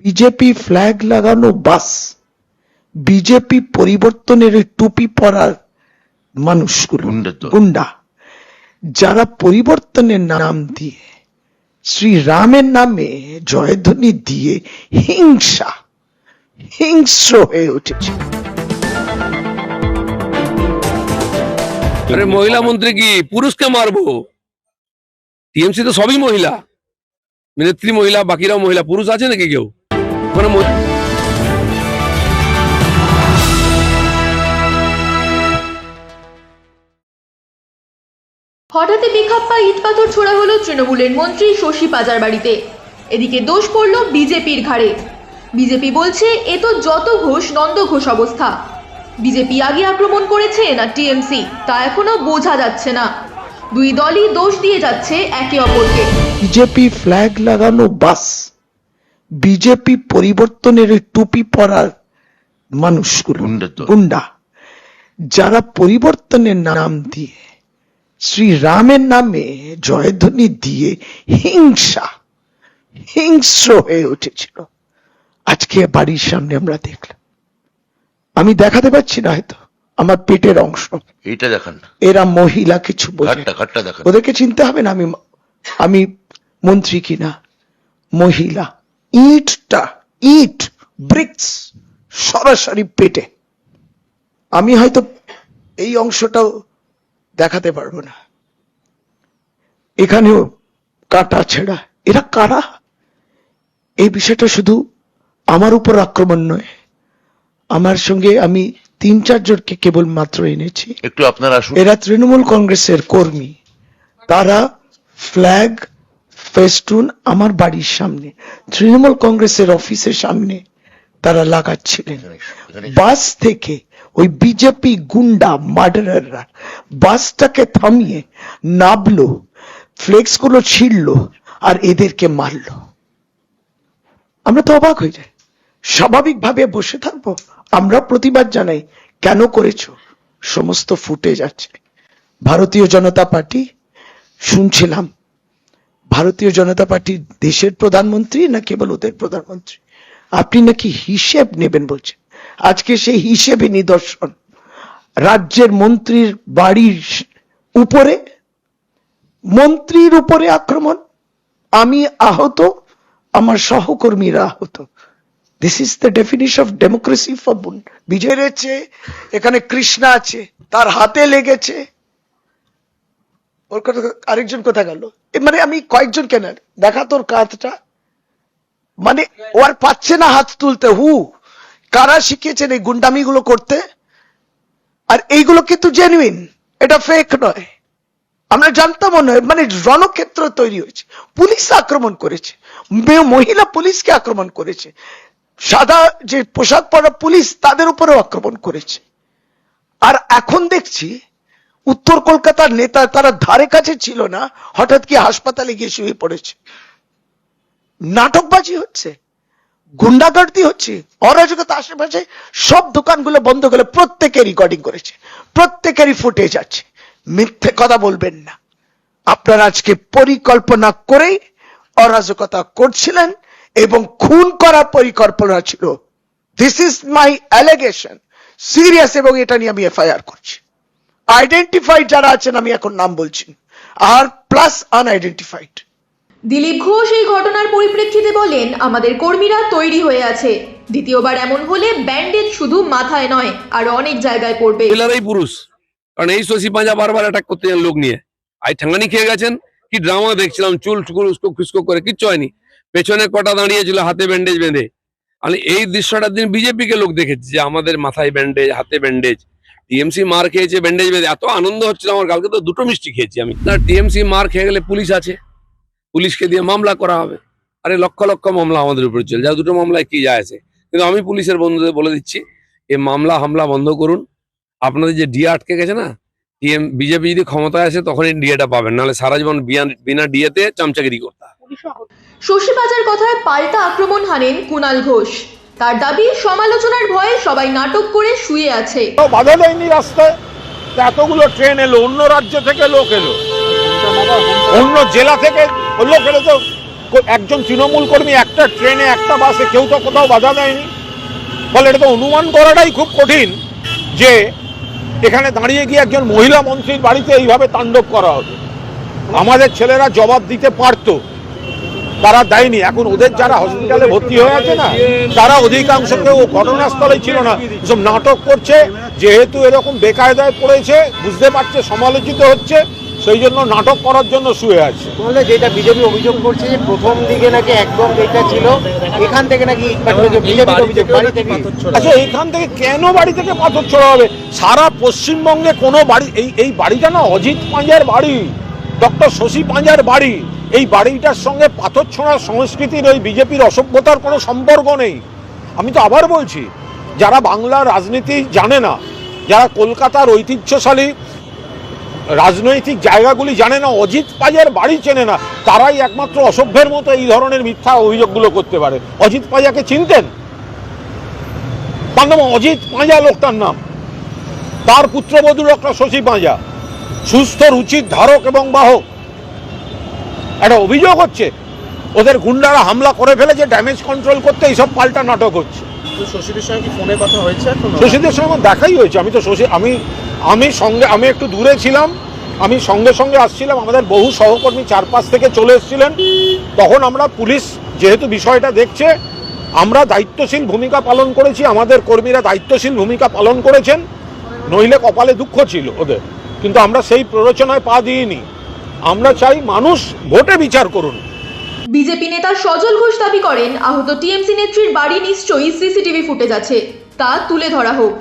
BJP flag লাগানো বাস, BJP পরিবর্তনের টুপি পরার মানুষগুলো গুন্ডা, যারা পরিবর্তনের নাম দিয়ে শ্রী রামের নামে জয়ধ্বনি দিয়ে হিংস্র হয়ে উঠেছে। আরে মহিলা মন্ত্রী কি পুরুষকে মারবো? টিএমসি তো সবই মহিলা, নেত্রী মহিলা, বাকিরাও মহিলা, পুরুষ আছে নাকি কেউ ওখানে? হঠাৎই বেখাপ্পা ইট পাথর ছোড়া হলো তৃণমূলের মন্ত্রী শশী পাজার বাড়িতে। এদিকে দোষ পড়ল বিজেপির ঘাড়ে। বিজেপি বলছে এ তো যত ঘোষ নন্দ ঘোষ অবস্থা। বিজেপি আগে আক্রমণ করেছে না টিএমসি তা এখনো বোঝা যাচ্ছে না। দুই দলই দোষ দিয়ে যাচ্ছে একে অপরকে। বিজেপি ফ্ল্যাগ লাগানো বাস, বিজেপি পরিবর্তনের টুপি পরার মানুষগুলো গুন্ডা, যারা পরিবর্তনের নাম দিয়ে শ্রী রামের নামে জয়ধ্বনি দিয়ে হিংস্র হয়ে উঠেছিল। আজকে বাড়ির সামনে আমরা দেখলাম, আমি দেখাতে পারছি না হয়তো আমার পেটের অংশ, এটা দেখান না। এরা মহিলা কিছু বোঝে, ওদেরকে চিনতে হবে না আমি মন্ত্রী কিনা মহিলা। ইট ব্রিক্স সরাসরি পেটে। আমি হয়তো এই অংশটাও দেখাতে পারবো না, এখানেও কাটা ছেঁড়া। এরা কারা? এই বিষয়টা শুধু আমার উপর আক্রমণ নয়, আমার সঙ্গে আমি 3-4 জনকে কেবল মাত্র এনেছি। একটু আপনারা আসুন। এরা তৃণমূল কংগ্রেসের কর্মী, তারা ফ্ল্যাগ ফেস্টুন আমার বাড়ির সামনে তৃণমূল কংগ্রেসের অফিসের সামনে তারা লাগাচ্ছিলেন। বাস থেকে ওই বিজেপি গুন্ডা মার্ডারাররা বাসটাকে থামিয়ে নামলো, ফ্লেক্স গুলো ছিঁড়লো আর এদেরকে মারলো। আমরা তো অবাক হয়ে যাই। স্বাভাবিকভাবে বসে থাকবো? আমরা প্রতিবাদ জানাই, কেন করেছো? সমস্ত ফুটেজ আছে। ভারতীয় জনতা পার্টি, শুনছিলাম ভারতীয় জনতা পার্টি দেশের প্রধানমন্ত্রী না কেবল ওদের প্রধানমন্ত্রী, আপনি নাকি হিসেব নেবেন বলছেন। আজকে সেই হিসেবে নিদর্শন, রাজ্যের মন্ত্রীর বাড়ির উপরে, মন্ত্রীর উপরে আক্রমণ, আমি আহত, আমার সহকর্মীরা আহত। This is the definition of democracy for BJP. এখানে কৃষ্ণা আছে, তার হাতে লেগেছে। ওর কথা আরেকজন কোথা গেল? মানে আমি কয়েকজন কেন দেখা তোর কাঁধটা, মানে ও আর পাচ্ছে না হাত তুলতে। কারা শিখিয়েছেন এই গুন্ডামি গুলো করতে? আর এইগুলো কিন্তু জেনুইন, এটা ফেক নয়। আমরা জানতাম নয়, মানে রণক্ষেত্র তৈরি হয়েছে। পুলিশ আক্রমণ করেছে, মহিলা পুলিশকে আক্রমণ করেছে, সাদা যে পোশাক পরা পুলিশ তাদের উপরেও আক্রমণ করেছে। আর এখন দেখছি উত্তর কলকাতার নেতা, তারা ধারে কাছে ছিল না, হঠাৎ কি হাসপাতালে গিয়ে শুয়ে পড়েছে। নাটকবাজি হচ্ছে, গুন্ডাগর্দি হচ্ছে, অরাজকতা। আশেপাশে সব দোকানগুলো বন্ধ করে প্রত্যেকে রেকর্ডিং করেছে, প্রত্যেকেরই ফুটেজ আছে। মিথ্যে কথা বলবেন না। আপনারা আজকে পরিকল্পনা করেই অরাজকতা করছিলেন এবং খুন করার পরিকল্পনা ছিল। This is my allegation, serious, এবং এটা নিয়ে আমি এফআইআর করছি। আইডেন্টিফাইড যারা আছেন আমি এখন নাম বলছি, আর প্লাস আনআইডেন্টিফাইড। দিলীপ ঘোষ এই ঘটনার পরিপ্রেক্ষিতে বলেন, আমাদের কর্মীরা তৈরি হয়ে আছে, দ্বিতীয়বার এমন হলে ব্যান্ডেজ শুধু মাথায় নয় আরো অনেক জায়গায় পড়বে। মহিলারাই পুরুষ, কারণ এই শশী পাঁজা বারবার অ্যাটাক করতে যান লোক নিয়ে। আই ঠাঙ্গানি খেয়ে গেছেন, কি ড্রামা দেখছিলাম, চুল টুকুর উস্কো খুস্কো করে, কিচ্ছু হয়নি। পেছনে কটা দাঁড়িয়েছিল হাতে ব্যান্ডেজ বেঁধে। আমি এই দৃশ্যটার দিন বিজেপি কে লোক দেখেছি যে আমাদের মাথায় ব্যান্ডেজ, হাতে ব্যান্ডেজ। টিএমসি মার খেয়েছে ব্যান্ডেজ বেঁধে, এত আনন্দ হচ্ছিল আমার। কালকে তো 2টো মিষ্টি খেয়েছি আমি। টিএমসি মার খেয়ে গেলে পুলিশ আছে, পুলিশকে দিয়ে মামলা করা হবে। আরে লক্ষ লক্ষ মামলা আমাদের উপরে চলে যায়, 2টো মামলায় কি যায় আছে? কিন্তু আমি পুলিশের বন্ধুদের বলে দিচ্ছি, এই মামলা হামলা বন্ধ করুন। আপনাদের যে ডিএ আটকে গেছে না, বিজেপি যদি ক্ষমতায় আসে তখনই ডিএটা পাবেন, নাহলে সারা জীবন বিনা ডিএতে চামচাগিরি করতে হবে। শশী পাজার কথায় পাল্টা আক্রমণ হানেন কুণাল ঘোষ। তার দাবি, সমালোচনার ভয়ে সবাই নাটক করে শুয়ে আছে। বাধা দেয়নি রাস্তায়, এতগুলো ট্রেন এলো, অন্য রাজ্য থেকে লোক এলো, অন্য জেলা থেকে লোক এলো, তো একজন তৃণমূল কর্মী একটা ট্রেনে একটা বাসে কেউ তো কোথাও বাধা দেয়নি। ফলে এটা তো অনুমান করাটাই খুব কঠিন যে এখানে দাঁড়িয়ে গিয়ে একজন মহিলা মন্ত্রীর বাড়িতে এইভাবে তাণ্ডব করা হবে। আমাদের ছেলেরা জবাব দিতে পারতো, তারা দেয়নি। এখন ওদের যারা হসপিটালে ভর্তি হয়ে আছে না, তারা অধিকাংশ কেউ ঘটনাস্থলে ছিল না, সব নাটক করছে। যেহেতু এরকম বেকায়দায় পড়েছে, বুঝতে পারছে সমালোচিত হচ্ছে, সেই জন্য নাটক করার জন্য শুয়ে আছে। তাহলে যেটা বিজেপি অভিযোগ করছে যে প্রথম দিকে নাকি একদম এটা ছিল, এখান থেকে নাকি বিজেপির অভিযোগ বাড়ি থেকে। আচ্ছা, এইখান থেকে কেন বাড়ি থেকে পাথর ছোড়া হবে? সারা পশ্চিমবঙ্গে কোনো বাড়ি, এই বাড়িটা না অজিত পাঁজার বাড়ি, ডক্টর শশী পাঁজার বাড়ি। এই বাড়িটার সঙ্গে পাথর ছোঁড়ার সংস্কৃতির ওই বিজেপির অসভ্যতার কোনো সম্পর্ক নেই। আমি তো আবার বলছি, যারা বাংলার রাজনীতি জানে না, যারা কলকাতার ঐতিহ্যশালী রাজনৈতিক জায়গাগুলি জানে না, অজিত পাঁজার বাড়ি চেনে না, তারাই একমাত্র অসভ্যের মতো এই ধরনের মিথ্যা অভিযোগগুলো করতে পারে। অজিত পাঁজাকে চিনতেন? তার নাম অজিত পাঁজা, লোকটার নাম। তার পুত্রবধূ ডক্টর শশী পাঁজা, সুস্থ রুচির ধারক এবং বাহক। একটা অভিযোগ হচ্ছে ওদের গুন্ডারা হামলা করে ফেলেছে ড্যামেজ কন্ট্রোল করতে, এইসব পাল্টা নাটক হচ্ছে। শশীদের সঙ্গে কি ফোনে কথা হয়েছে? শশীদের সঙ্গে আমার দেখাই হয়েছে। আমি তো আমি একটু দূরে ছিলাম, আমি সঙ্গে সঙ্গে আসছিলাম। আমাদের বহু সহকর্মী চারপাশ থেকে চলে এসেছিলেন। তখন আমরা পুলিশ যেহেতু বিষয়টা দেখছে, আমরা দায়িত্বশীল ভূমিকা পালন করেছি, আমাদের কর্মীরা দায়িত্বশীল ভূমিকা পালন করেছেন। নইলে কপালে দুঃখ ছিল ওদের, কিন্তু আমরা সেই প্ররোচনায় পা দিইনি। আমরা চাই মানুষ ভোটে বিচার করুন। বিজেপি নেতা সজল ঘোষ দাবি করেন, আহত টিএমসি নেত্রীর বাড়ি নিশ্চয়ই সিসিটিভি ফুটেজ আছে, তা তুলে ধরা হোক।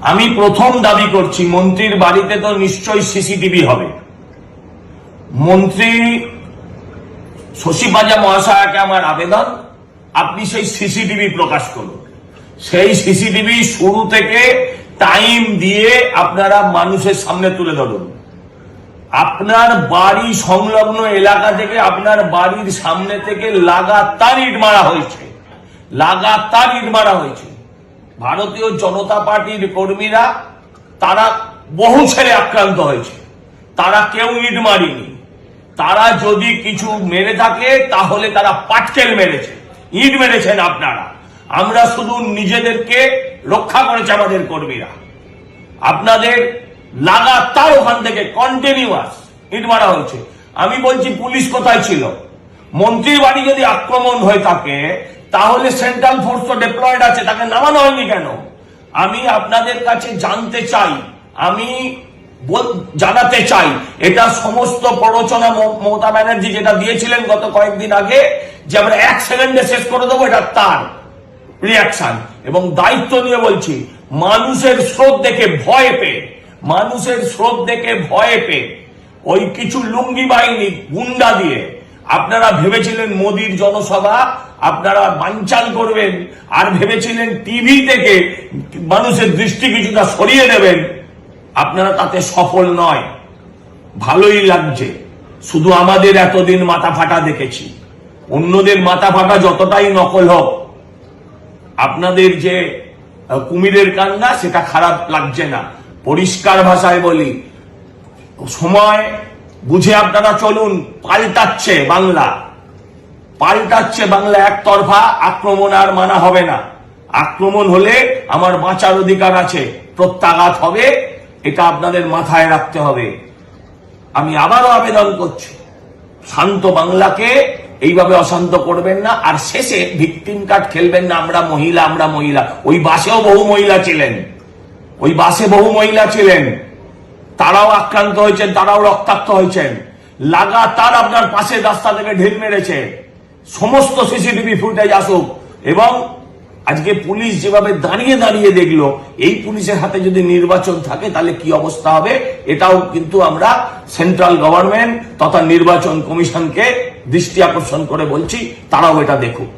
আমি প্রথম দাবি করছি, মন্ত্রীর বাড়িতে তো নিশ্চয়ই সিসিটিভি হবে। মন্ত্রী শশী পাঁজা মহাশয়কে আমার আবেদন, আপনি সেই সিসিটিভি প্রকাশ করুন। সেই সিসিটিভি শুরু থেকে টাইম দিয়ে আপনারা মানুষের সামনে তুলে ধরুন। আপনার বাড়ি সংলগ্ন এলাকা থেকে, আপনার বাড়ির সামনে থেকে লাগাতার ইট মারা হয়েছে, লাগাতার ইট মারা হয়েছে। ভারতীয় জনতা পার্টির কর্মীরা, তারা বহু ছেলে আক্রান্ত হয়েছে, তারা কেউ ইট মারিনি। তারা যদি কিছু মেরে থাকে তাহলে তারা পাটকেল মেরেছে, ইট মেরেছেন আপনারা। আমরা শুধু নিজেদেরকে রক্ষা করেছে আমাদের কর্মীরা। আপনাদের লাগাতার ওখান থেকে কন্টিনিউয়াস ইট মারা হয়েছে। আমি বলছি, পুলিশ কোথায় ছিল? মন্ত্রীর বাড়ি যদি আক্রমণ হয়ে থাকে তাহলে সেন্ট্রাল ফোর্স তো ডিপ্লয়েড আছে, তাকে নামানো হয়নি কেন? আমি আপনাদের কাছে জানতে চাই, আমি জানাতে চাই, এটা সমস্ত প্ররোচনা মমতা ব্যানার্জি যেটা দিয়েছিলেন গত কয়েকদিন আগে, যে আমরা 1 সেকেন্ডে শেষ করে দেবো, এটা তার রিয়াকশন। এবং দায়িত্ব নিয়ে বলছি, মানুষের স্রোত দেখে ভয় পেয়ে, মানুষের স্রোত দেখে ভয় পেয়ে ওই কিছু লুঙ্গি বাহিনী গুন্ডা দিয়ে আপনারা ভেবেছিলেন মোদির জনসভা আপনারা বানচাল করবেন, আর ভেবেছিলেন টিভি থেকে মানুষের দৃষ্টি কিছুটা সরিয়ে দেবেন। আপনারা তাতে সফল নয়। ভালোই লাগছে, শুধু আমাদের এতদিন মাথা ফাটা দেখেছি, অন্যদের মাথা ফাটা যতটাই নকল হোক, আপনাদের যে কুমিরের কান্না সেটা খারাপ লাগছে না। পরিষ্কার ভাষায় বলি, সময় বুঝে আপনারা চলুন। পাল্টাচ্ছে বাংলা, পাল্টাচ্ছে বাংলা একতরফা। আক্রমণ আর মানা হবে না। আক্রমণ হলে আমার বাঁচার অধিকার আছে, প্রত্যাঘাত হবে, এটা আপনাদের মাথায় রাখতে হবে। আমি আবারও আবেদন করছি, শান্ত বাংলাকে এইভাবে অশান্ত করবেন না। আর শেষে ভিকটিম কার্ড খেলবেন না, আমরা মহিলা, আমরা মহিলা। ওই বাসেও বহু মহিলা ছিলেন, ওই বাসে বহু মহিলা ছিলেন, তারাও আক্রান্ত হয়েছেন, তারাও রক্তাক্ত হয়েছেন। লাগাতার আপনার পাশের রাস্তা থেকে ঢিল মেরেছে। সমস্ত সিসিটিভি ফুটেজ আসুক। এবং আজকে পুলিশ যেভাবে দাঁড়িয়ে দাঁড়িয়ে দেখলো, এই পুলিশের হাতে যদি নির্বাচন থাকে তাহলে কি অবস্থা হবে, এটাও কিন্তু আমরা সেন্ট্রাল গভর্নমেন্ট তথা নির্বাচন কমিশনকে দৃষ্টি আকর্ষণ করে বলছি, তারাও এটা দেখুক।